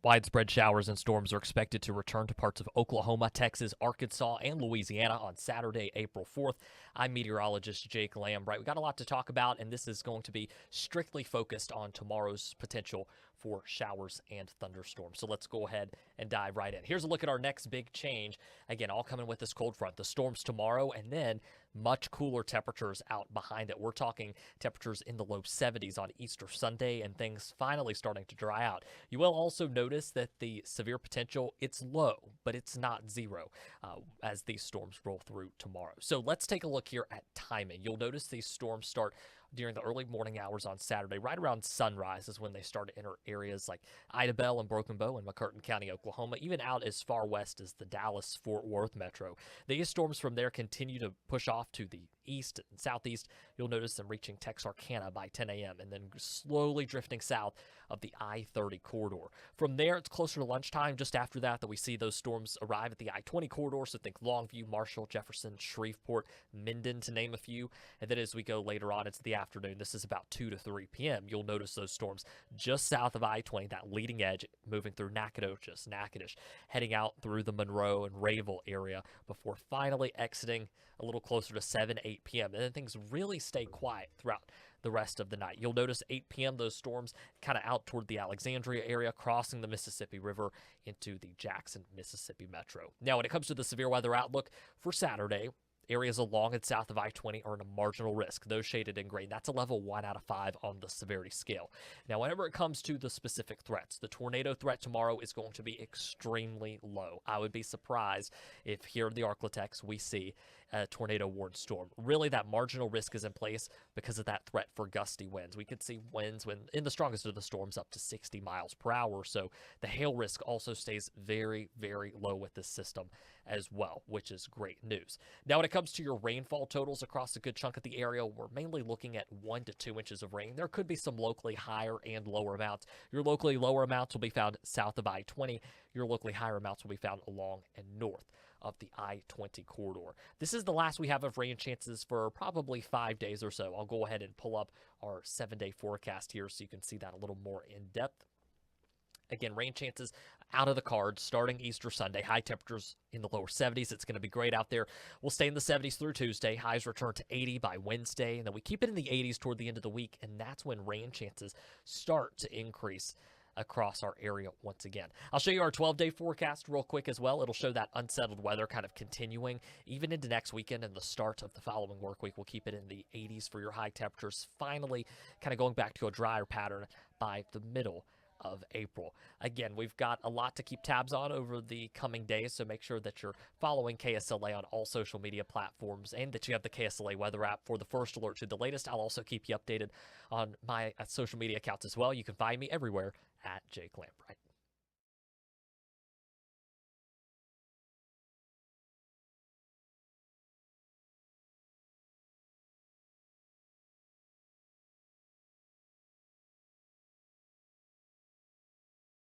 Widespread showers and storms are expected to return to parts of Oklahoma, Texas, Arkansas, and Louisiana on Saturday, April 4th. I'm meteorologist Jake Lamb. Right, we got a lot to talk about, and this is going to be strictly focused on tomorrow's potential for showers and thunderstorms. So let's go ahead and dive right in. Here's a look at our next big change. Again, all coming with this cold front. The storms tomorrow, and then much cooler temperatures out behind it. We're talking temperatures in the low 70s on Easter Sunday, and things finally starting to dry out. You will also notice that the severe potential, it's low, but it's not zero as these storms roll through tomorrow. So let's take a look here at timing. You'll notice these storms start during the early morning hours on Saturday. Right around sunrise is when they start to enter areas like Idabel and Broken Bow in McCurtain County, Oklahoma, even out as far west as the Dallas-Fort Worth metro. These storms from there continue to push off to the east and southeast. You'll notice them reaching Texarkana by 10 a.m. and then slowly drifting south of the I-30 corridor. From there, it's closer to lunchtime, just after that we see those storms arrive at the I-20 corridor, so think Longview, Marshall, Jefferson, Shreveport, Minden, to name a few. And then as we go later on into the afternoon, this is about 2 to 3 p.m., you'll notice those storms just south of I-20, that leading edge, moving through Nacogdoches, Natchitoches, heading out through the Monroe and Rayville area before finally exiting a little closer to 7, 8 p.m. And then things really stay quiet throughout the rest of the night. You'll notice 8 p.m. those storms kind of out toward the Alexandria area, crossing the Mississippi River into the Jackson, Mississippi metro. Now, when it comes to the severe weather outlook for Saturday, areas along and south of I-20 are in a marginal risk, those shaded in green. That's a level 1 out of 5 on the severity scale. Now, whenever it comes to the specific threats, the tornado threat tomorrow is going to be extremely low. I would be surprised if here in the ArkLaTex we see a tornado warned storm. Really, that marginal risk is in place because of that threat for gusty winds. We could see winds when in the strongest of the storms up to 60 miles per hour. So the hail risk also stays very, very low with this system as well, which is great news. Now, when it comes to your rainfall totals across a good chunk of the area, we're mainly looking at 1 to 2 inches of rain. There could be some locally higher and lower amounts. Your locally lower amounts will be found south of I-20. Your locally higher amounts will be found along and north of the I-20 corridor. This is the last we have of rain chances for probably 5 days or so. I'll go ahead and pull up our 7-day forecast here so you can see that a little more in depth. Again, rain chances out of the cards starting Easter Sunday. High temperatures in the lower 70s. It's going to be great out there. We'll stay in the 70s through Tuesday. Highs return to 80 by Wednesday, and then we keep it in the 80s toward the end of the week, and that's when rain chances start to increase across our area once again. I'll show you our 12-day forecast real quick as well. It'll show that unsettled weather kind of continuing even into next weekend and the start of the following work week. We'll keep it in the 80s for your high temperatures, finally kind of going back to a drier pattern by the middle of April. Again, we've got a lot to keep tabs on over the coming days, so make sure that you're following KSLA on all social media platforms and that you have the KSLA weather app for the first alert to the latest. I'll also keep you updated on my social media accounts as well. You can find me everywhere at Jake Lambright.